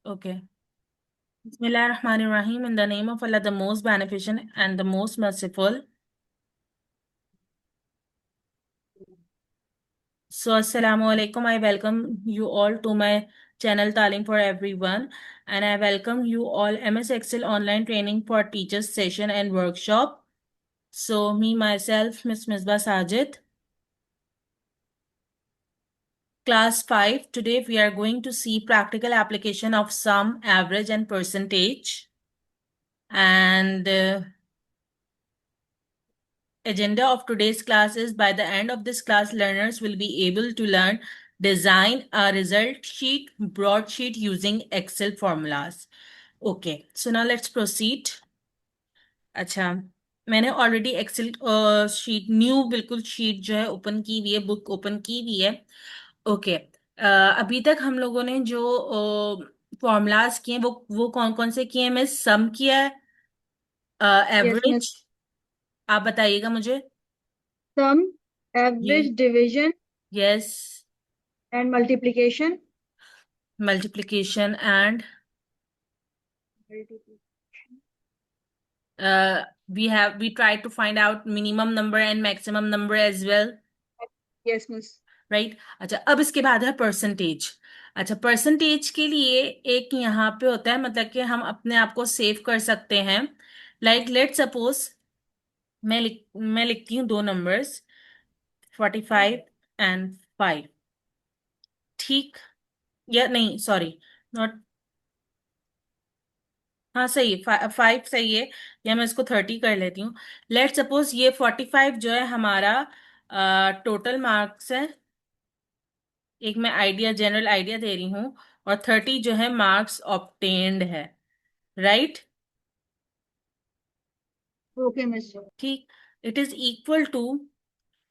Okay. Bismillahirrahmanirrahim. In the name of Allah, the most beneficent and the most merciful. So, Assalamu alaikum. I welcome you all to my channel Talim for Everyone. And I welcome you all MS Excel online training for teachers session and workshop. So, me, myself, Miss Misbah Sajid, class 5. Today, we are going to see practical application of sum, average, and percentage. And agenda of today's class is by the end of this class, learners will be able to learn design a result sheet, broadsheet using Excel formulas. Okay, so now let's proceed. अच्छा, मैंने already Excel sheet new बिल्कुल sheet जो है open की हुई है, book open की हुई है। ओके, अभी तक हम लोगों ने जो फॉर्मूलाज किए हैं वो कौन कौन से किए हैं? मैं सम किया है, यस एवरेज, मिस। आप बताइएगा मुझे। सम, जी, average, division yes, and multiplication. multiplication and we try to find out minimum number and maximum number as well, yes miss. right? अच्छा, अब इसके बाद है परसेंटेज। अच्छा, परसेंटेज के लिए एक यहाँ पे होता है, मतलब कि हम अपने आप को सेव कर सकते हैं। लाइक लेट सपोज मैं लिखती हूँ दो नंबर्स, 45 and 5। ठीक, या नहीं, सॉरी, नॉट, हाँ सही है, 5 सही है, या मैं इसको 30 कर लेती हूँ। लेट सपोज ये 45 जो है हमारा टोटल मार्क्स है, एक मैं आइडिया, जनरल आइडिया दे रही हूँ, और 30 जो है मार्क्स ऑब्टेन्ड है, राइट? Okay miss. ठीक, इट इज इक्वल टू,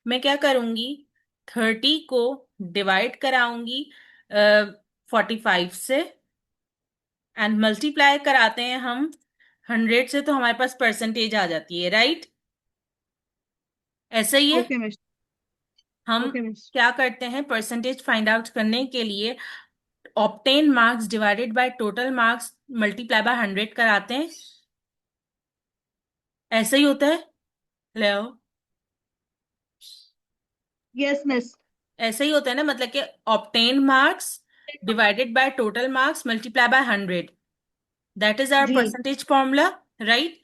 मैं क्या करूंगी, 30 को डिवाइड कराऊंगी 45 से, एंड मल्टीप्लाई कराते हैं हम 100 से, तो हमारे पास परसेंटेज आ जाती है, राइट? ऐसा ही है। Okay miss. हम ओके मिस। क्या करते हैं परसेंटेज फाइंड आउट करने के लिए, obtain marks divided by total marks multiply by 100 कराते हैं। ऐसा ही होता है, ले आओ। Yes miss. ऐसा ही होता है ना, मतलब कि obtain marks divided by total marks multiply by 100, that is our जी। Percentage formula, right?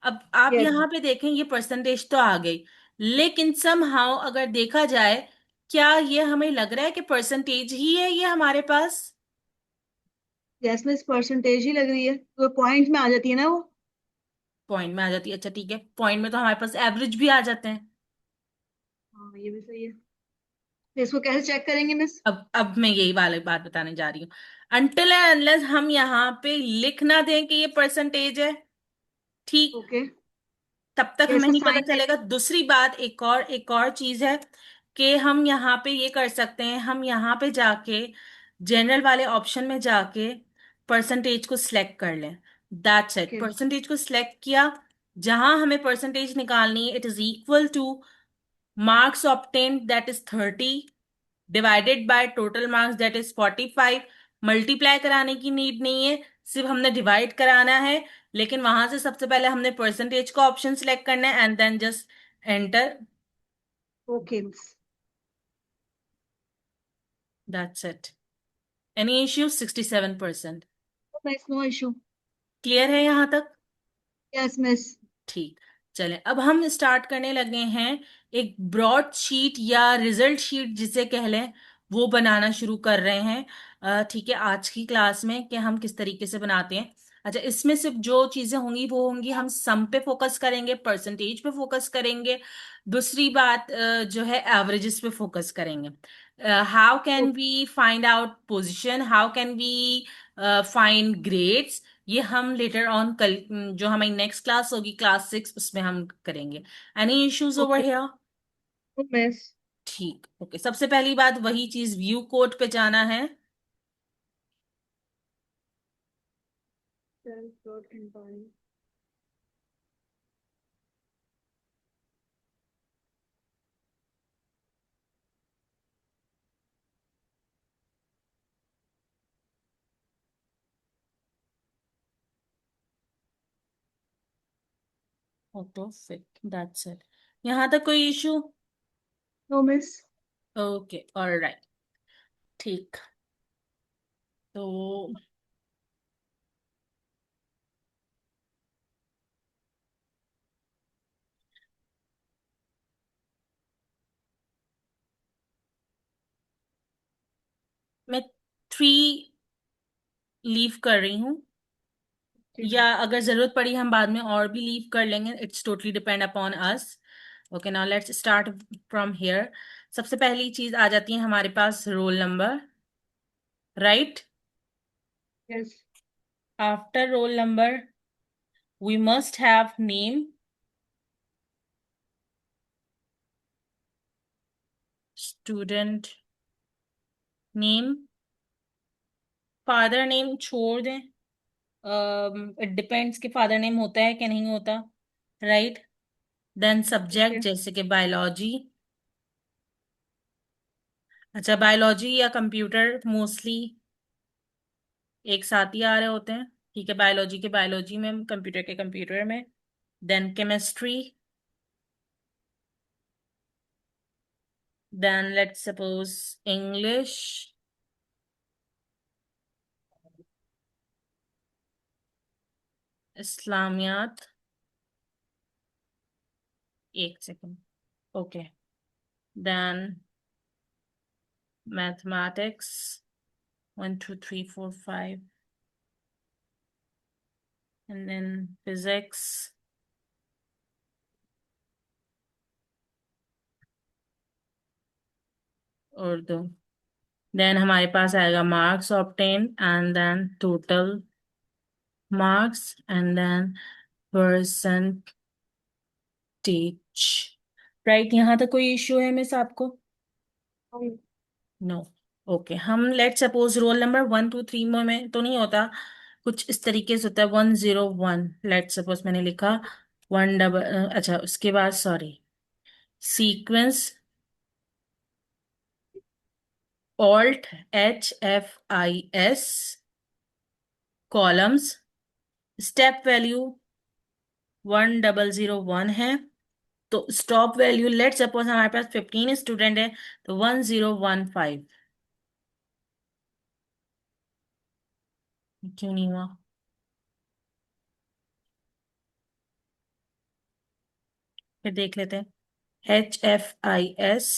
अब आप यस। यहाँ पे देखें, ये परसेंटेज तो आ गई, लेकिन समहाउ अगर देखा जाए, क्या ये हमें लग रहा है कि परसेंटेज ही है ये हमारे पास? यस मिस, परसेंटेज ही लग रही है, तो पॉइंट में आ जाती है ना वो। पॉइंट में आ जाती है, अच्छा ठीक है, पॉइंट में तो हमारे पास एवरेज भी आ जाते हैं। हाँ, ये भी सही है। तो इसको कैसे चेक करेंगे मिस? अब मैं यही वाली बात बताने जा रही हूँ। अनटिल एंड अनलेस हम यहाँ पे लिख ना दें कि ये परसेंटेज है, ठीक, ओके। तब तक या हमें इसको नहीं पता साइन चलेगा। देंगे? दूसरी बात, एक और चीज है कि हम यहाँ पे ये कर सकते हैं, हम यहाँ पे जाके जनरल वाले ऑप्शन में जाके परसेंटेज को सिलेक्ट कर लें। That's it, okay. परसेंटेज को सिलेक्ट किया, जहां हमें परसेंटेज निकालनी है, it is equal two marks obtained that is 30 divided by total marks that is 45। Multiply कराने की नीड नहीं है, सिर्फ हमने डिवाइड कराना है। लेकिन वहां से सबसे पहले हमने परसेंटेज का ऑप्शन सिलेक्ट करना है and then just enter, okay miss. That's it. Any issue? 67%। Miss, no issue. Clear है यहाँ तक? Yes miss. ठीक, चलें अब हम स्टार्ट करने लगे हैं, एक ब्रॉड शीट या रिजल्ट शीट जिसे कह लें, वो बनाना शुरू कर रहे हैं। ठीक है, आज की क्लास में कि हम किस तरीके से बनाते हैं। अच्छा, इसमें सिर्फ जो चीजें होंगी वो होंगी, हम सम पे फोकस करेंगे, परसेंटेज पे फोकस करेंगे। दूसरी बात जो है एवरेजेस पे फोकस करेंगे। How can we find out position, how can we find grades, ये हम लेटर ऑन कल, जो हमारी नेक्स्ट क्लास होगी क्लास 6, उसमें हम करेंगे। Any issues over okay here? Miss. ठीक, ओके, सबसे पहली बात वही चीज, व्यू कोड पे जाना है। Auto fit, that's it. यहाँ तक कोई issue? No miss. Okay, alright, ठीक। तो मैं 3 लीव कर रही हूँ, या अगर जरूरत पड़ी हम बाद में और भी लीव कर लेंगे, it's totally depend upon us. Okay, now let's start from here. सबसे पहली चीज आ जाती है हमारे पास roll number, right? Yes. After roll number we must have name, student name, father name छोड़ दें, इट डिपेंड्स कि फादर नेम होता है कि नहीं होता, राइट? देन ठीक सब्जेक्ट है। जैसे कि बायोलॉजी। अच्छा, बायोलॉजी या कंप्यूटर मोस्टली एक साथ ही आ रहे होते हैं, ठीक है, बायोलॉजी के बायोलॉजी में, कंप्यूटर के कंप्यूटर में। Then chemistry, then let's suppose English, इस्लामियात, एक second, okay, then mathematics, 1 2 3 4 5, and then physics, Urdu. Then हमारे पास आएगा marks obtain, and then total marks, and then percentage. Right, यहाँ तक कोई इश्यू है मिस आपको? नो। ओके, हम लेट सपोज रोल नंबर 1 2 3 में तो नहीं होता, कुछ इस तरीके से होता है, 101। लेट सपोज मैंने लिखा वन डबल, अच्छा उसके बाद sorry, sequence alt HFIS, columns, step value 1001 है, तो स्टॉप वैल्यू लेट सपोज हमारे पास 15 स्टूडेंट है, तो 1015। क्यों नहीं हुआ? फिर देख लेते हैं, HFIS।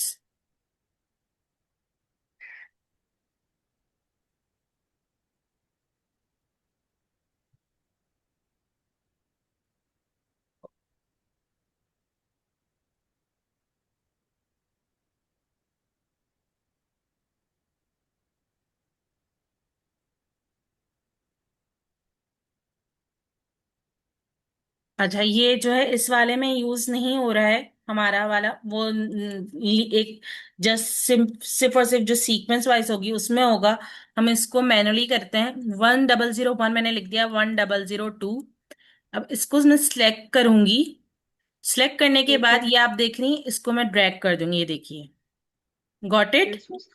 अच्छा, ये जो है इस वाले में यूज नहीं हो रहा है, हमारा वाला वो एक जस्ट सिर्फ और सिर्फ जो सीक्वेंस वाइज होगी उसमें होगा। हम इसको मैनुअली करते हैं, 1001 मैंने लिख दिया, 1002। अब इसको मैं सिलेक्ट करूंगी, सिलेक्ट करने के ठीक बाद है। ये आप देख रही हैं, इसको मैं ड्रैग कर दूंगी, ये देखिए, got it? Yes miss.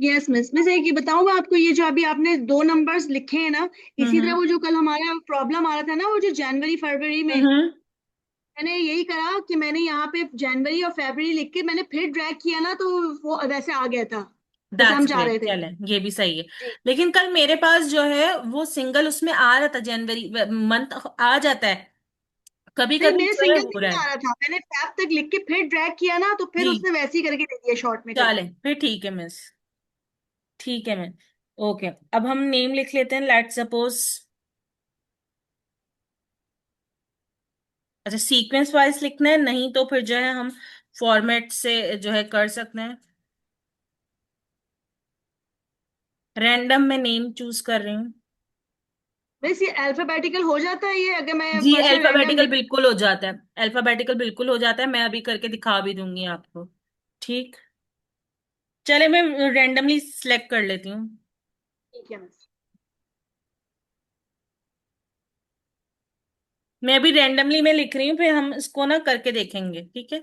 Yes miss. Miss एक ये बताऊं मैं आपको, ये जो अभी आपने दो नंबर्स लिखे हैं ना, इसी तरह हम्म, वो जो कल हमारा प्रॉब्लम आ रहा था ना, वो जो जनवरी फरवरी में, हम्म, मैंने यही करा कि मैंने यहाँ पे जनवरी और फरवरी लिख के मैंने फिर ड्रैग किया ना, तो वो वैसे आ गया था जैसे दैट्स हम चाह ग्रेट, रहे थे। चलें, ये भी सही है। जी। लेकिन कल मेरे पास जो है वो सिंगल उसमें आ रहा था, जनवरी मंथ आ जाता है, कभी नहीं, कभी मेरे जो है सिंगल हो में रहा नहीं आ है। रहा था, मैंने फैब तक लिख के फिर ड्रैग किया ना, तो फिर जी, उसने वैसे ही करके दे दिया शॉर्ट में चलें, करके। फिर ठीक है मिस, ठीक है मिस। ओके, अब हम नेम लिख लेते हैं, लेट सपोज, अच्छा सीक्वेंस वाइज लिखना है, नहीं तो फिर जो है हम फॉर्मेट से जो है कर सकते हैं। रैंडम में नेम चूज कर रही हूँ। वैसे ये अल्फाबेटिकल हो जाता है ये, अगर मैं जी, पर्सनल रैंडम अल्फाबेटिकल लिख। बिल्कुल हो जाता है, अल्फाबेटिकल बिल्कुल हो जाता है, मैं अभी करके दिखा भी दूंगी आपको, ठीक। चले, मैं रैंडमली सिलेक्ट कर लेती हूँ। ठीक है मिस। मैं अभी रैंडमली में लिख रही हूँ, फिर हम इसको ना करके देखेंगे, ठीक है,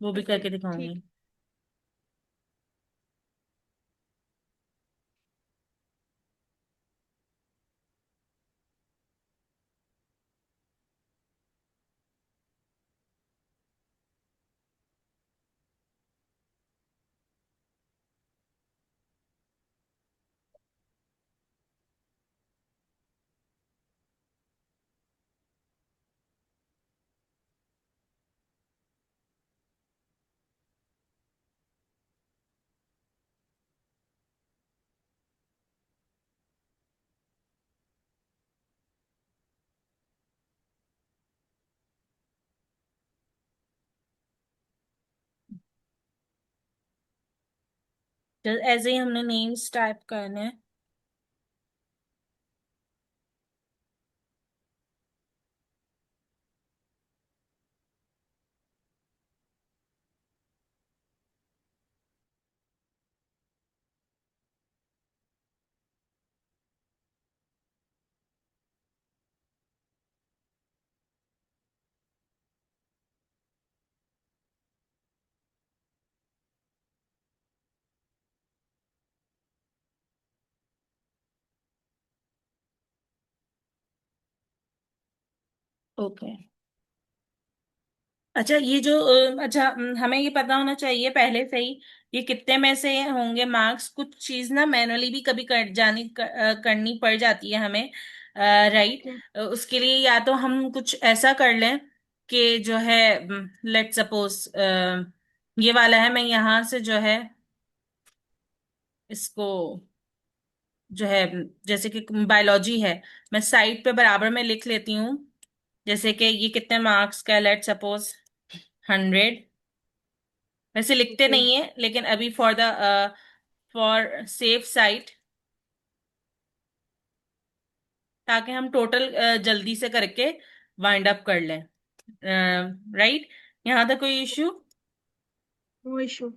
वो भी ठीक है। करके ठीक। दिखाऊंगी। तो ऐसे ही हमने नेम्स टाइप करने हैं। ओके। अच्छा ये जो अच्छा हमें ये पता होना चाहिए पहले से ही ये कितने में से होंगे मार्क्स। कुछ चीज ना मैनुअली भी कभी करनी पड़ जाती है हमें। राइट। ओके। उसके लिए या तो हम कुछ ऐसा कर लें कि जो है लेट सपोज ये वाला है, मैं यहाँ से जो है इसको जो है जैसे कि बायोलॉजी है, मैं साइड पे बराबर में लिख लेती हूँ। जैसे कि ये कितने मार्क्स का, लेट सपोज 100। वैसे लिखते ओके। नहीं है लेकिन अभी फॉर सेफ साइड, ताकि हम टोटल जल्दी से करके वाइंड अप कर लें। राइट। यहाँ तक कोई इश्यू? No issue.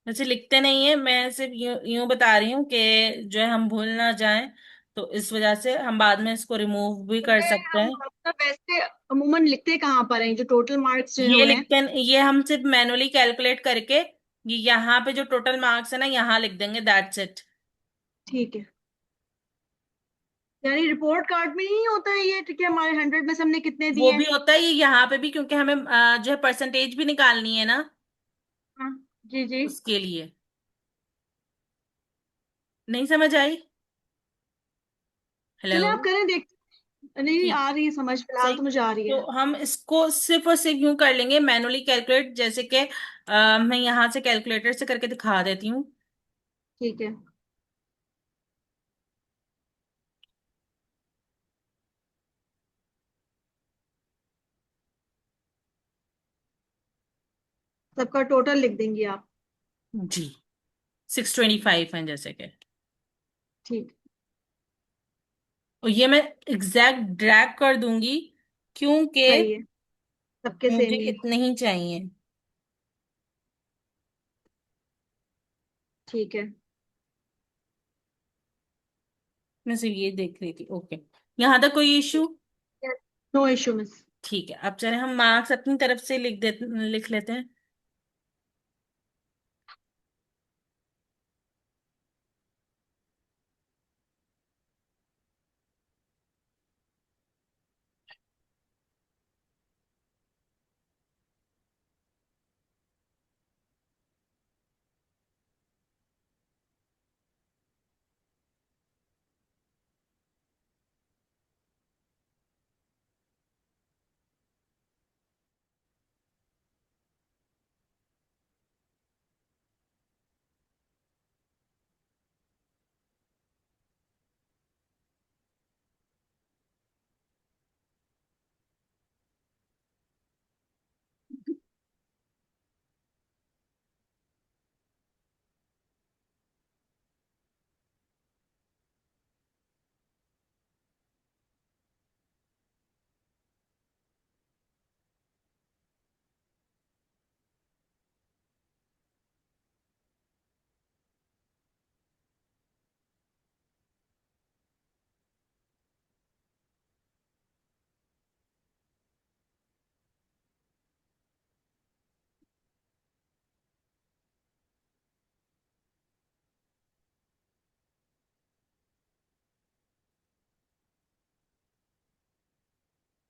वैसे लिखते नहीं है, मैं सिर्फ यूं यूं बता रही हूँ कि जो है हम भूल ना जाएं। तो इस वजह से हम बाद में इसको रिमूव भी कर मैं सकते हम हैं। मतलब वैसे अमूमन लिखते कहाँ पर हैं जो टोटल मार्क्स जो ये हैं? लिखते ये हम सिर्फ मैनुअली कैलकुलेट करके ये यहाँ पे जो टोटल मार्क्स है ना यहाँ लिख देंगे, दैट्स इट। ठीक है। यानी रिपोर्ट कार्ड में नहीं होता है ये ठीक है, हमारे 100 में से हमने कितने वो दिए भी हैं? होता है ये यहाँ पे भी, क्योंकि हमें जो है परसेंटेज भी निकालनी है ना हाँ। जी जी। उसके लिए। नहीं समझ आई? हेलो। चले आप करें देख। नहीं नहीं, ठीक। आ रही है समझ, फिलहाल सही। तो मुझे आ रही तो है। हम इसको सिर्फ और सिर्फ यूं कर लेंगे मैनुअली कैलकुलेट, जैसे कि मैं यहाँ से कैलकुलेटर से करके दिखा देती हूँ। ठीक है। सबका टोटल लिख देंगी आप? जी। 625 है जैसे कि। ठीक। और ये मैं एग्जैक्ट ड्रैग कर दूंगी क्योंकि सही है। सबके मुझे सेम ही है। इतने ही चाहिए। ठीक है। मैं सिर्फ ये देख रही थी। ओके। यहाँ तक कोई इश्यू? No issue miss. ठीक है, अब चले हम मार्क्स अपनी तरफ से लिख लेते हैं।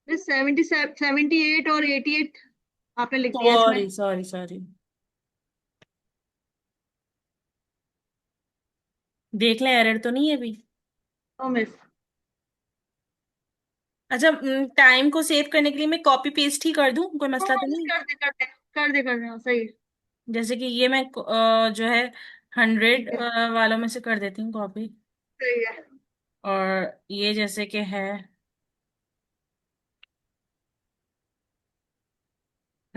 मिस 78 और 88 आपने लिख दिया इसमें। Sorry sorry sorry. देख लें एरर तो नहीं है अभी। No miss. अच्छा, टाइम को सेव करने के लिए मैं कॉपी पेस्ट ही कर दूं, कोई हाँ मसला हाँ, तो मिस नहीं? कर दे कर दे कर दे कर दे, हाँ, सही है। जैसे कि ये मैं जो है 100 ठीक है। वालों में से कर देती हूँ कॉपी। सही है। और ये जैसे कि है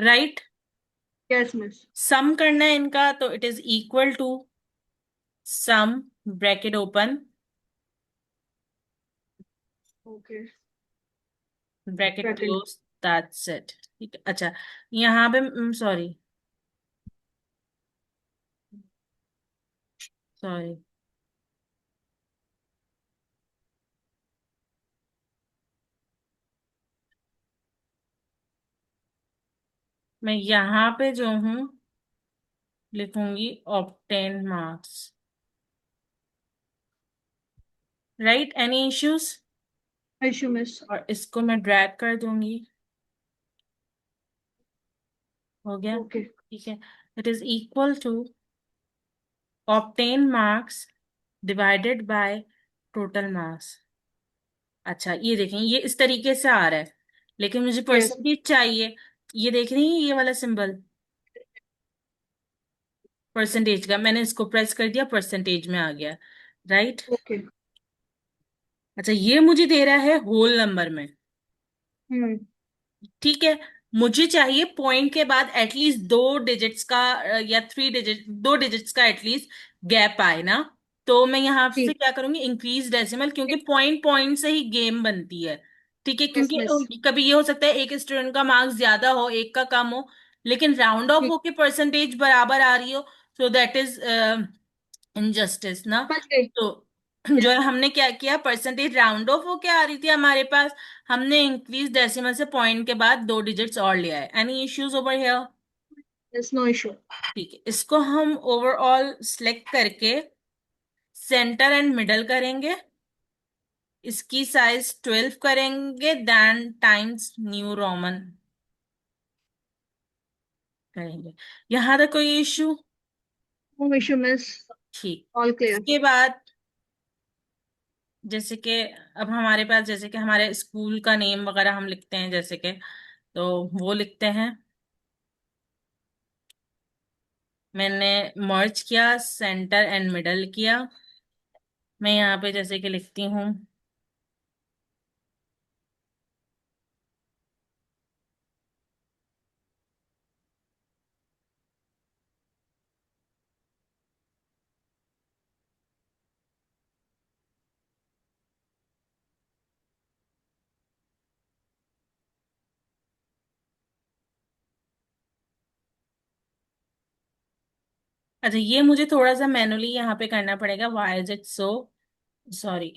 राइट। Yes miss. सम करना है इनका, तो it is equal to sum, bracket open, okay. Bracket bracket. Close, that's it. ठीक है, अच्छा यहाँ पे सॉरी, सॉरी, मैं यहाँ पे जो हूँ लिखूंगी obtain marks. Right, any issues? Issue miss. और इसको मैं ड्रैग कर दूंगी। हो गया। ओके। ठीक है, it is equal to obtain marks divided by total marks. अच्छा ये देखें, ये इस तरीके से आ रहा है, लेकिन मुझे यस। परसेंटेज चाहिए। ये देख रही हैं ये वाला सिंबल परसेंटेज का, मैंने इसको प्रेस कर दिया, परसेंटेज में आ गया। राइट। ओके। अच्छा ये मुझे दे रहा है होल नंबर में। हम्म। ठीक है, मुझे चाहिए पॉइंट के बाद एटलीस्ट दो डिजिट्स का या थ्री डिजिट, दो डिजिट्स का एटलीस्ट गैप आए ना। तो मैं यहाँ से ठीक। क्या करूंगी, इंक्रीज डेसिमल, क्योंकि पॉइंट पॉइंट से ही गेम बनती है। ठीक है, यस क्योंकि मिस। कभी ये हो सकता है एक स्टूडेंट का मार्क्स ज्यादा हो, एक का कम हो, लेकिन राउंड ऑफ ठीक। होके परसेंटेज बराबर आ रही हो, सो दैट इज इनजस्टिस ना। समझ गई। तो जो यस। है हमने क्या किया, परसेंटेज राउंड ऑफ होके आ रही थी हमारे पास, हमने इंक्रीज डेसिमल से पॉइंट के बाद दो डिजिट्स और लिया है। Any issues over here? Yes, no issue. ठीक है, इसको हम ओवरऑल सिलेक्ट करके सेंटर एंड मिडल करेंगे, इसकी साइज 12 करेंगे, देन टाइम्स न्यू रोमन करेंगे। यहां तक कोई इश्यू? No issue miss. ठीक। All clear. इसके बाद जैसे कि अब हमारे पास, जैसे कि हमारे स्कूल का नेम वगैरह हम लिखते हैं, जैसे कि तो वो लिखते हैं। मैंने मर्ज किया, सेंटर एंड मिडल किया। मैं यहाँ पे जैसे कि लिखती हूँ, अच्छा ये मुझे थोड़ा सा मैनुअली यहाँ पे करना पड़ेगा, why is it so, sorry.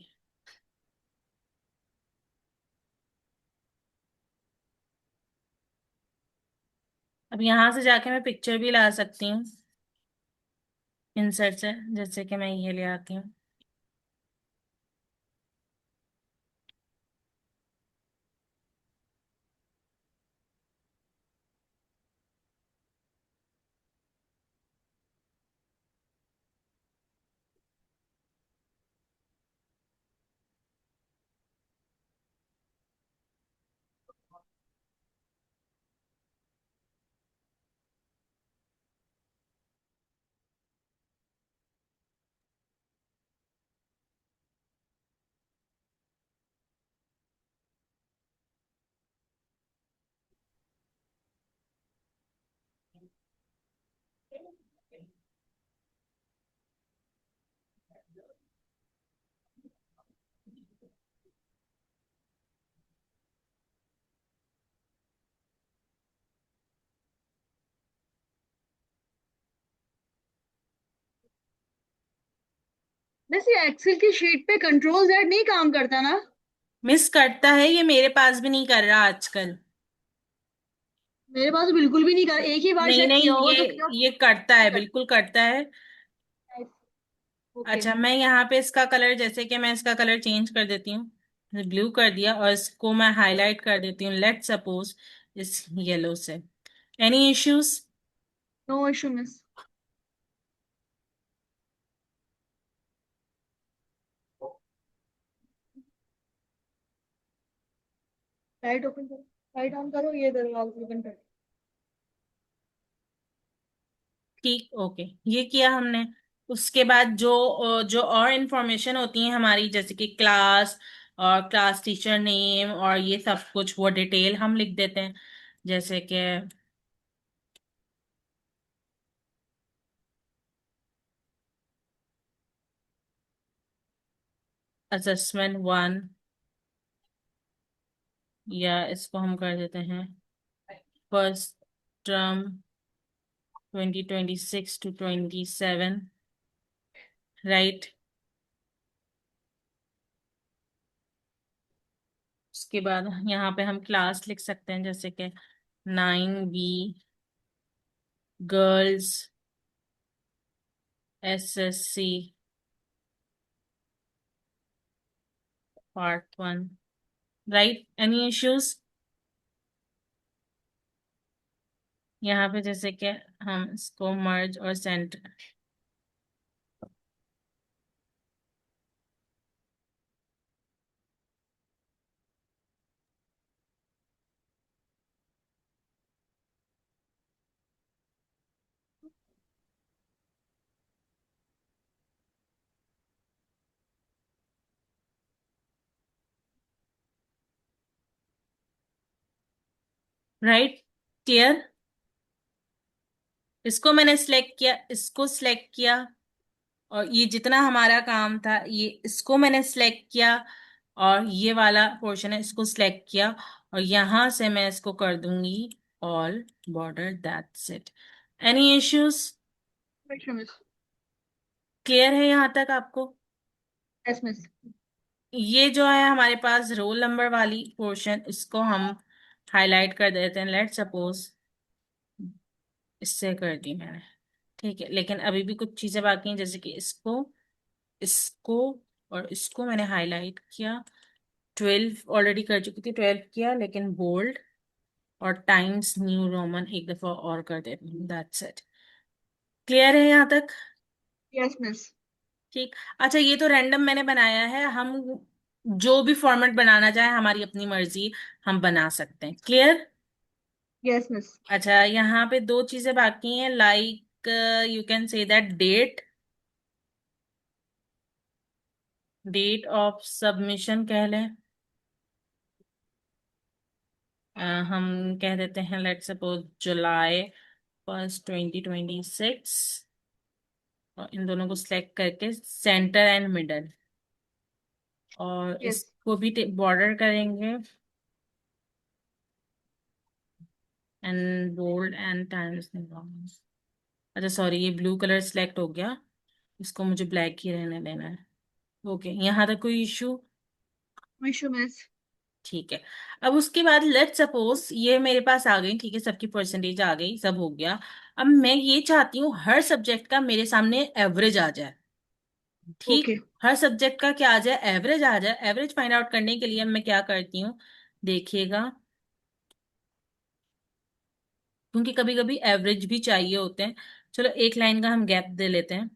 अब यहाँ से जाके मैं पिक्चर भी ला सकती हूँ इंसर्ट से, जैसे कि मैं ये ले आती हूँ। वैसे एक्सेल की शीट पे कंट्रोल जेड नहीं काम करता ना? मिस करता है, ये मेरे पास भी नहीं कर रहा आजकल। मेरे पास तो बिल्कुल भी नहीं कर, एक ही बार नहीं शायद नहीं, किया होगा ये तो क्या। ये करता नहीं है, करता। बिल्कुल करता है। ओके। अच्छा मैं यहाँ पे इसका कलर, जैसे कि मैं इसका कलर चेंज कर देती हूँ, ब्लू कर दिया, और इसको मैं हाईलाइट कर देती हूँ, लेट सपोज इस येलो से। Any issues? No issue miss. Light open करो, लाइट ऑन करो, ये दरवाजा ओपन करो। ठीक, ओके, ये किया हमने। उसके बाद जो और इन्फॉर्मेशन होती है हमारी, जैसे कि क्लास और क्लास टीचर नेम और ये सब कुछ, वो डिटेल हम लिख देते हैं, जैसे कि असेसमेंट 1, या इसको हम कर देते हैं फर्स्ट टर्म 2026 to 27, राइट। उसके बाद यहाँ पे हम क्लास लिख सकते हैं, जैसे कि 9B girls SSC Part 1, right. Any issues यहाँ पे, जैसे कि हम इसको मर्ज और सेंटर, राइट। क्लियर। इसको मैंने सिलेक्ट किया, इसको सिलेक्ट किया, और ये जितना हमारा काम था ये इसको मैंने सिलेक्ट किया, और ये वाला पोर्शन है इसको सिलेक्ट किया, और यहां से मैं इसको कर दूंगी all border, that's it. Any issues? Yes miss. Clear है यहाँ तक आपको? Yes miss. ये जो है हमारे पास रोल नंबर वाली पोर्शन, इसको हम हाईलाइट कर देते हैं, लेट सपोज इससे कर दी मैंने, ठीक है। लेकिन अभी भी कुछ चीजें बाकी हैं, जैसे कि इसको, इसको और इसको मैंने हाईलाइट किया। 12 ऑलरेडी कर चुकी थी, 12 किया, लेकिन बोल्ड और टाइम्स न्यू रोमन एक दफा और कर देती हूँ, दैट्स इट। क्लियर है यहाँ तक? Yes miss. ठीक। अच्छा, ये तो रैंडम मैंने बनाया है, हम जो भी फॉर्मेट बनाना चाहे हमारी अपनी मर्जी, हम बना सकते हैं। क्लियर? Yes miss. अच्छा, यहाँ पे दो चीजें बाकी हैं, like you can say that date, date of submission कह लें। हम कह देते हैं लेट सपोज July 1, 2026, और इन दोनों को सिलेक्ट करके सेंटर एंड मिडल, और यस। इसको भी बॉर्डर करेंगे, एंड बोल्ड एंड टाइम्स। अच्छा सॉरी, ये ब्लू कलर सिलेक्ट हो गया, इसको मुझे ब्लैक ही रहने देना है। ओके, यहाँ तक कोई इशू? विशु मिस। ठीक है। अब उसके बाद लेट सपोज ये मेरे पास आ गई, ठीक है, सबकी परसेंटेज आ गई, सब हो गया। अब मैं ये चाहती हूँ हर सब्जेक्ट का मेरे सामने एवरेज आ जाए, ठीक। ओके। हर सब्जेक्ट का क्या आ जाए? एवरेज आ जाए। एवरेज फाइंड आउट करने के लिए मैं क्या करती हूँ, देखिएगा, क्योंकि कभी कभी एवरेज भी चाहिए होते हैं। चलो एक लाइन का हम गैप दे लेते हैं।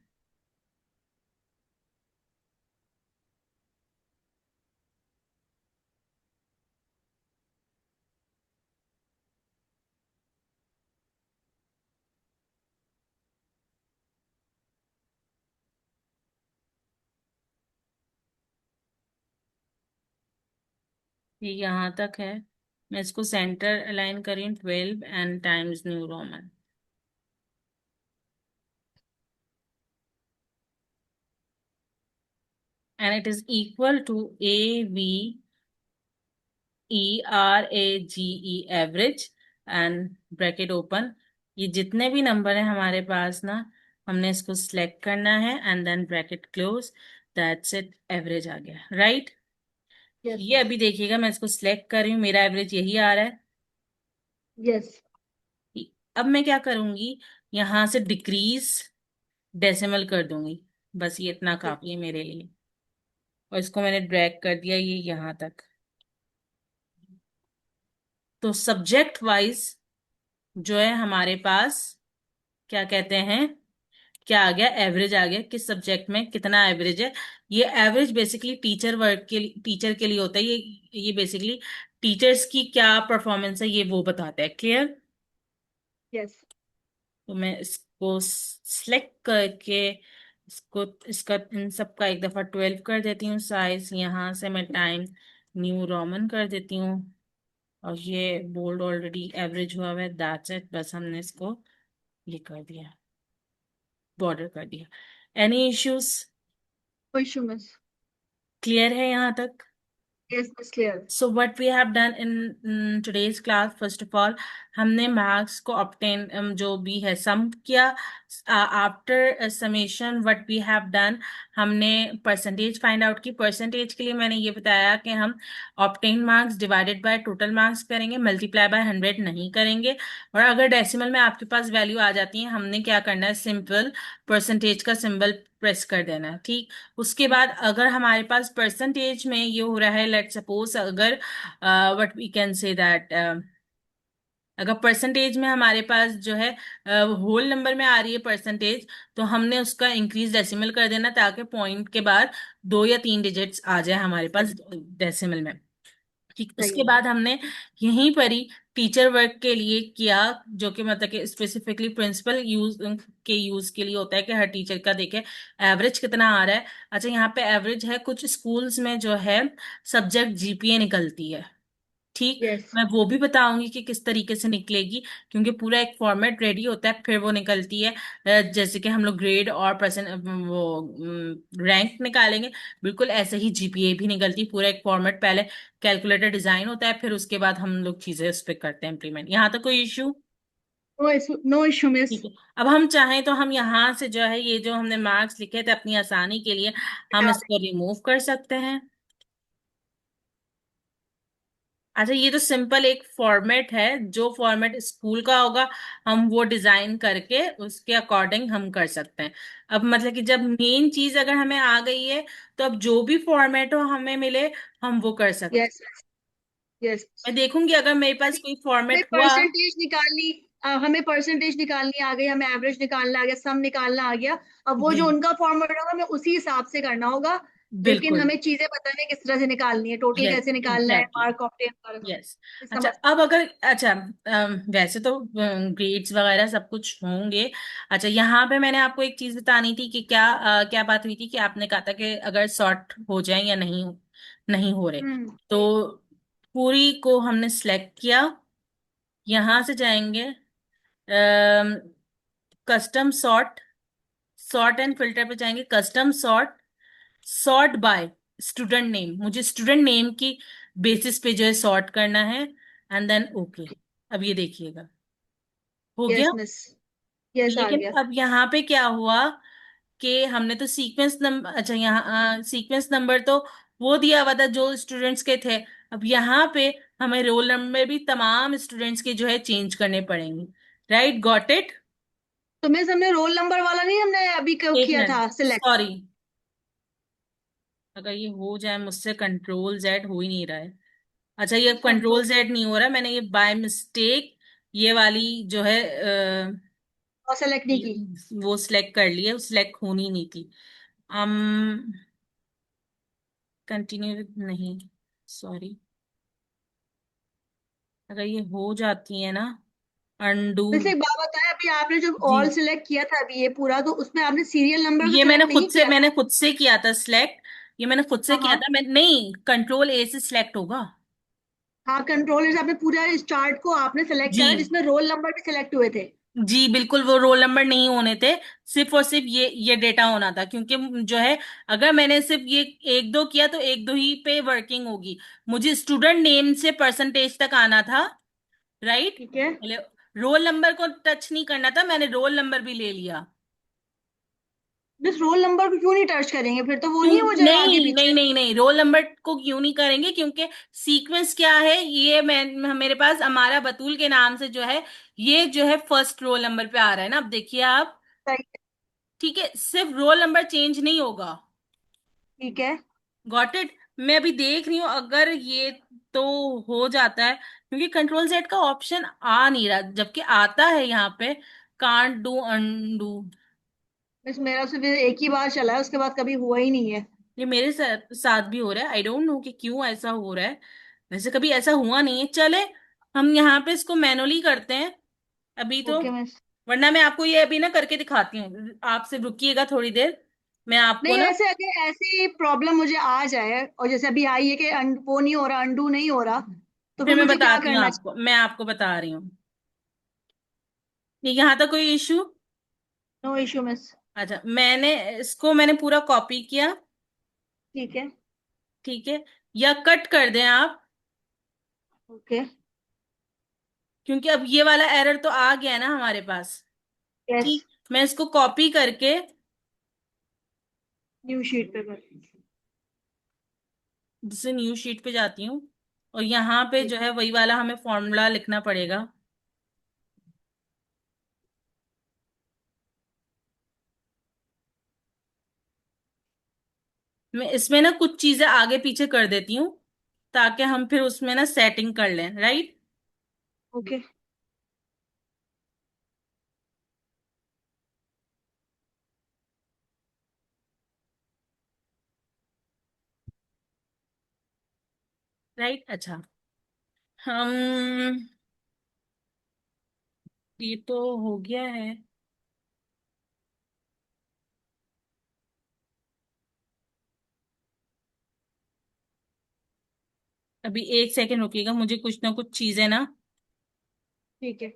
ये यहाँ तक है, मैं इसको सेंटर अलाइन करी 12 and Times New Roman, and it is equal to AVERAGE average, and bracket open. ये जितने भी नंबर है हमारे पास ना, हमने इसको सिलेक्ट करना है and then bracket close, that's it, average आ गया, राइट। यस ये मिस। अभी देखिएगा, मैं इसको सिलेक्ट कर रही हूँ, मेरा एवरेज यही आ रहा है। यस। अब मैं क्या करूंगी, यहां से डिक्रीज डेसिमल कर दूंगी, बस ये इतना यस। काफी है मेरे लिए, और इसको मैंने ड्रैग कर दिया ये यहाँ तक। तो सब्जेक्ट वाइज जो है हमारे पास, क्या कहते हैं, क्या आ गया? एवरेज आ गया, किस सब्जेक्ट में कितना एवरेज है। ये एवरेज बेसिकली टीचर वर्क के लिए, टीचर के लिए होता है ये बेसिकली टीचर्स की क्या परफॉर्मेंस है ये वो बताता है। क्लियर? यस। तो मैं इसको सिलेक्ट करके इसको, इसका इन सब का एक दफा 12 कर देती हूँ साइज, यहाँ से मैं टाइम न्यू रोमन कर देती हूँ, और ये बोल्ड ऑलरेडी एवरेज हुआ हुआ है, दैट्स इट, बस हमने इसको ये कर दिया, बॉर्डर कर दिया। Any issues? Vishu miss. Clear है यहाँ तक? Yes miss, clear. So what we have done in today's class, first of all, हमने मार्क्स को ऑब्टेन जो भी है सम किया। After summation what we have done, हमने परसेंटेज फाइंड आउट की। परसेंटेज के लिए मैंने ये बताया कि हम obtain marks divided by total marks करेंगे, मल्टीप्लाई बाय 100 नहीं करेंगे। और अगर डेसिमल में आपके पास वैल्यू आ जाती है, हमने क्या करना है, सिंपल परसेंटेज का सिंबल प्रेस कर देना है, ठीक। उसके बाद अगर हमारे पास परसेंटेज में ये हो रहा है, लेट सपोज अगर what we can say that, अगर परसेंटेज में हमारे पास जो है होल नंबर में आ रही है परसेंटेज, तो हमने उसका इंक्रीज डेसिमल कर देना, ताकि पॉइंट के बाद 2 या 3 डिजिट्स आ जाए हमारे पास डेसिमल में, ठीक। सही उसके है। बाद हमने यहीं पर ही टीचर वर्क के लिए किया, जो कि मतलब कि स्पेसिफिकली प्रिंसिपल यूज के यूज के लिए होता है, कि हर टीचर का देखे एवरेज कितना आ रहा है। अच्छा, यहाँ पे एवरेज है, कुछ स्कूल्स में जो है सब्जेक्ट जीपीए निकलती है, ठीक। यस। मैं वो भी बताऊंगी कि किस तरीके से निकलेगी, क्योंकि पूरा एक फॉर्मेट रेडी होता है, फिर वो निकलती है। जैसे कि हम लोग ग्रेड और परसेंट वो रैंक निकालेंगे, बिल्कुल ऐसे ही जीपीए भी निकलती है। पूरा एक फॉर्मेट, पहले कैलकुलेटर डिजाइन होता है, फिर उसके बाद हम लोग चीजें उस पर करते हैं इम्प्लीमेंट। यहाँ तक कोई issue? No issue, no issue miss. ठीक है। अब हम चाहें तो हम यहाँ से जो है ये जो हमने मार्क्स लिखे थे अपनी आसानी के लिए, हम इसको रिमूव कर सकते हैं। अच्छा, ये तो सिंपल एक फॉर्मेट है, जो फॉर्मेट स्कूल का होगा हम वो डिजाइन करके उसके अकॉर्डिंग हम कर सकते हैं। अब मतलब कि जब मेन चीज अगर हमें आ गई है, तो अब जो भी फॉर्मेट हो हमें मिले, हम वो कर सकते। Yes yes. मैं देखूंगी अगर मेरे पास कोई हमें फॉर्मेट हुआ। परसेंटेज निकालनी, हमें परसेंटेज निकालनी आ गई, हमें एवरेज निकालना आ गया, सम निकालना आ गया। अब वो जी, जो उनका फॉर्मेट होगा हमें उसी हिसाब से करना होगा। लेकिन बिल्कुल। हमें चीजें बताने किस तरह से निकालनी है, टोटल यस, कैसे निकालना है, एग्जैक्टली। मार्क ऑप्टेन करना यस। है, अच्छा, समझ। अब अगर अच्छा वैसे तो ग्रेड्स वगैरह सब कुछ होंगे। अच्छा, यहाँ पे मैंने आपको एक चीज बतानी थी कि क्या क्या बात हुई थी कि आपने कहा था कि अगर सॉर्ट हो जाए या नहीं, नहीं हो रहे, तो पूरी को हमने सिलेक्ट किया। यहाँ से जाएंगे custom sort, sort and filter पे जाएंगे, custom sort, sort by student name. मुझे स्टूडेंट नेम की बेसिस पे जो है सॉर्ट करना है, एंड देन ओके। अब ये देखिएगा, हो गया। Yes miss. यस आ लेकिन गया। अब यहाँ पे क्या हुआ कि हमने तो सीक्वेंस नंबर, अच्छा यहाँ सीक्वेंस नंबर तो वो दिया हुआ था जो स्टूडेंट्स के थे। अब यहाँ पे हमें रोल नंबर भी तमाम स्टूडेंट्स के जो है चेंज करने पड़ेंगे। Right, got it. तो मिस हमने रोल नंबर वाला नहीं, हमने अभी एक किया मिनट, था सिलेक्ट। सॉरी, अगर ये हो जाए मुझसे, कंट्रोल जेड हो ही नहीं रहा है। अच्छा, ये कंट्रोल कंट्रोल जेड नहीं हो रहा, मैंने ये बाय मिस्टेक ये वाली जो है और सेलेक्ट नहीं की। वो सिलेक्ट कर ली है, वो सिलेक्ट होनी नहीं थी। um कंटिन्यू नहीं, सॉरी, अगर ये हो जाती है ना, अनडू। वैसे एक बात बताएं, अभी आपने जो जी, ऑल सिलेक्ट किया था अभी ये पूरा, तो उसमें आपने सीरियल नंबर तो ये सिलेक्ट नहीं किया था? मैंने खुद से किया था सिलेक्ट। ये मैंने खुद से हाँ किया हाँ। था, मैं नहीं, कंट्रोल ए से सिलेक्ट होगा। हाँ, कंट्रोलर से आपने पूरा इस चार्ट को आपने सेलेक्ट जी, करा जिसमें रोल नंबर भी सिलेक्ट हुए थे। जी बिल्कुल, वो रोल नंबर नहीं होने थे, सिर्फ और सिर्फ ये डेटा होना था, क्योंकि जो है अगर मैंने सिर्फ ये एक दो किया तो एक दो ही पे वर्किंग होगी। मुझे स्टूडेंट नेम से परसेंटेज तक आना था, राइट। ठीक है। रोल नंबर को टच नहीं करना था, मैंने रोल नंबर भी ले लिया। बस रोल नंबर को क्यों नहीं टच करेंगे, फिर तो वो क्यों? नहीं हो जाएगा आगे नहीं नहीं पीछे। नहीं नहीं, रोल नंबर को क्यों नहीं करेंगे, क्योंकि सीक्वेंस क्या है, ये मैं मेरे पास हमारा बतूल के नाम से जो है ये जो है फर्स्ट रोल नंबर पे आ रहा है ना, अब देखिए आप। सही है। ठीक है, सिर्फ रोल नंबर चेंज नहीं होगा। ठीक है। Got it. मैं अभी देख रही हूँ अगर ये तो हो जाता है, क्योंकि कंट्रोल जेड का ऑप्शन आ नहीं रहा, जबकि आता है यहाँ पे, कांट डू अनडू। बस मेरा सिर्फ एक ही बार चला है, उसके बाद कभी हुआ ही नहीं है। ये मेरे साथ भी हो रहा है, आई डोंट नो कि क्यों ऐसा हो रहा है। वैसे कभी ऐसा हुआ नहीं है, चले हम यहाँ पे इसको मैनुअली करते हैं अभी तो। Okay miss. वरना मैं आपको ये अभी ना करके दिखाती हूँ, आप सिर्फ रुकिएगा थोड़ी देर, मैं आपको नहीं ना, वैसे अगर ऐसी प्रॉब्लम मुझे आ जाए और जैसे अभी आई है कि वो नहीं हो रहा, अंडू नहीं हो रहा, तो फिर फिर मैं मुझे क्या बताती हूँ करना आपको, मैं आपको बता रही हूँ। ये यहाँ तक कोई इशू? चाहिए? No issue miss. अच्छा, मैंने पूरा कॉपी किया। ठीक है। ठीक है, या कट कर दें आप, ओके। क्योंकि अब ये वाला एरर तो आ गया है ना हमारे पास। यस। ठीक, मैं इसको कॉपी करके न्यू शीट पे कर। जैसे न्यू शीट पे जाती हूँ, और यहाँ पे जो ठीक है वही वाला हमें फॉर्मूला लिखना पड़ेगा। मैं इसमें ना कुछ चीजें आगे पीछे कर देती हूँ, ताकि हम फिर उसमें ना सेटिंग कर लें, राइट। ओके। राइट, अच्छा। हम, ये तो हो गया है। अभी एक सेकंड रुकिएगा, मुझे कुछ ना कुछ चीजें ना, ठीक है।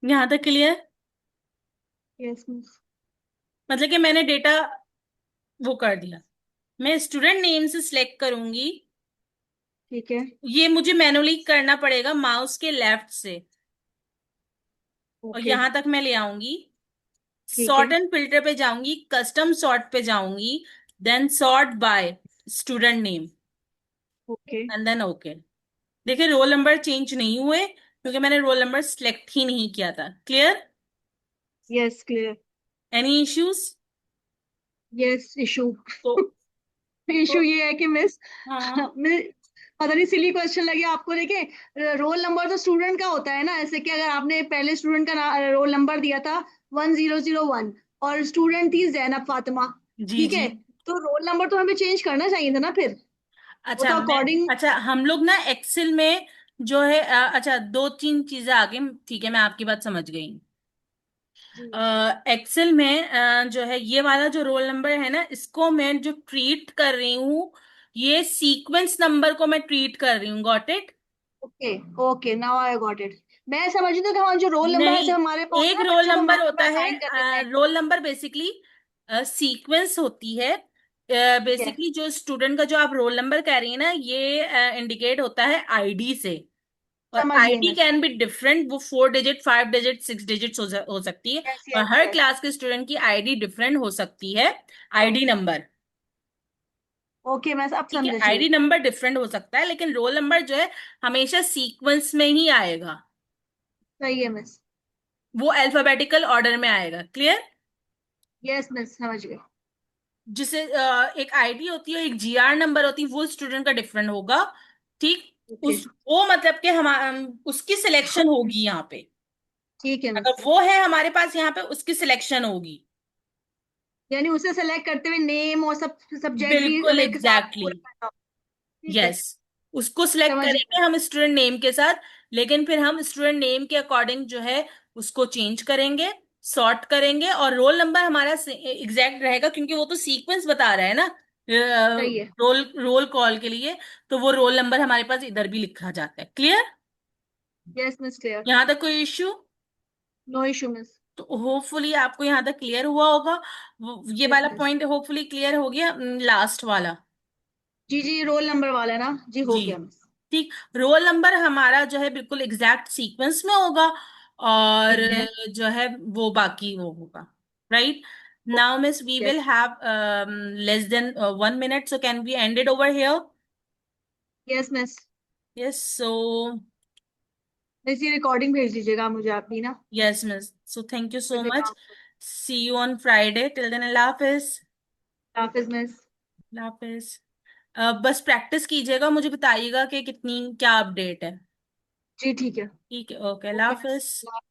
यहाँ तक क्लियर। Yes miss. मतलब कि मैंने डेटा वो कर दिया। मैं स्टूडेंट नेम से सिलेक्ट करूंगी। ठीक है। ये मुझे मैनुअली करना पड़ेगा माउस के लेफ्ट से, और ओके। यहां तक मैं ले आऊंगी। ठीक है। सॉर्ट एंड फिल्टर पे जाऊंगी, कस्टम सॉर्ट पे जाऊंगी, then sort by student name, okay. And then okay. देखिए रोल नंबर चेंज नहीं हुए, क्योंकि मैंने रोल नंबर सिलेक्ट ही नहीं किया था। Clear. Yes clear. Any issues? Yes issue. तो इशू तो ये है कि मिस, हाँ मैं पता नहीं सिली क्वेश्चन लगे आपको। देखिए रोल नंबर तो स्टूडेंट का होता है ना, ऐसे कि अगर आपने पहले स्टूडेंट का रोल नंबर दिया था 1001 और स्टूडेंट थी जैनब फातिमा, जी ठीक जी। है, तो रोल नंबर तो हमें चेंज करना चाहिए था ना फिर। वो अच्छा तो मैं, अकॉर्डिंग। अच्छा हम लोग ना एक्सेल में जो है अच्छा दो तीन चीजें आगे, ठीक है मैं आपकी बात समझ गई। जी। एक्सेल में जो है ये वाला जो रोल नंबर है ना, इसको मैं जो ट्रीट कर रही हूँ, ये सीक्वेंस नंबर को मैं ट्रीट कर रही हूँ। Got it. Okay. Okay now I got it. मैं समझ रही थी कि हमारे जो रोल नंबर नहीं, ऐसे हमारे पास एक ना रोल बच्चे लोग नंबर रोल होता नंबर असाइन कर देते है, हैं। रोल नंबर बेसिकली सीक्वेंस होती है। ठीक है। बेसिकली जो स्टूडेंट का जो आप रोल नंबर कह रही है ना, ये इंडिकेट होता है आईडी से। और समझ गई ID miss. Can be different, वो 4 डिजिट, 5 डिजिट, 6 डिजिट हो सकती है। यस और यस हर यस। क्लास के स्टूडेंट की आईडी डिफरेंट हो सकती है। आईडी नंबर, ओके मैं अब ठीक है, समझी। आईडी नंबर डिफरेंट हो सकता है, लेकिन रोल नंबर जो है हमेशा सीक्वेंस में ही आएगा। सही है मिस। वो अल्फाबेटिकल ऑर्डर में आएगा। क्लियर। यस मिस समझ गए। जिसे एक आईडी होती है, एक जीआर नंबर होती है, वो स्टूडेंट का डिफरेंट होगा। ठीक। ओके। उस वो मतलब कि हम उसकी सिलेक्शन होगी यहाँ पे। ठीक है अगर मिस। वो है हमारे पास यहाँ पे, उसकी सिलेक्शन होगी। यानी उसे सेलेक्ट करते हुए नेम और सब सब्जेक्ट भी बिल्कुल हमें साथ एग्जैक्टली। पूरा करना होगा। ठीक है। यस, उसको सिलेक्ट समझ गए। करेंगे हम स्टूडेंट नेम के साथ, लेकिन फिर हम स्टूडेंट नेम के अकॉर्डिंग जो है उसको चेंज करेंगे, सॉर्ट करेंगे, और रोल नंबर हमारा एग्जैक्ट रहेगा, क्योंकि वो तो सीक्वेंस बता रहा है ना सही है। रोल रोल कॉल के लिए। तो वो रोल नंबर हमारे पास इधर भी लिखा जाता है। क्लियर। Yes miss clear. यहाँ तक कोई इश्यू? No issue miss. तो होपफुली आपको यहाँ तक क्लियर हुआ होगा। ये यस वाला मिस। पॉइंट होपफुली क्लियर हो गया। लास्ट वाला। जी जी रोल नंबर वाला ना जी हो जी, गया मिस। ठीक। रोल नंबर हमारा जो है बिल्कुल एग्जैक्ट सीक्वेंस में होगा, और ठीक है। जो है वो बाकी वो होगा। Right. Now miss we will yes. Have less than 1 minute, so can we end it over here? Yes miss. Yes, so miss ये रिकॉर्डिंग भेज दीजिएगा आप मुझे, आप भी ना। Yes miss, so thank you फिर सो मैं मच। काम करूँ। See you on Friday, till then अल्लाह हाफिज। हाफिज मिस। अल्लाह हाफिज। बस प्रैक्टिस कीजिएगा, मुझे बताइएगा कि कितनी क्या अपडेट है। जी ठीक है। ठीक है, ओके, अल्लाह ओके हाफिज। मिस।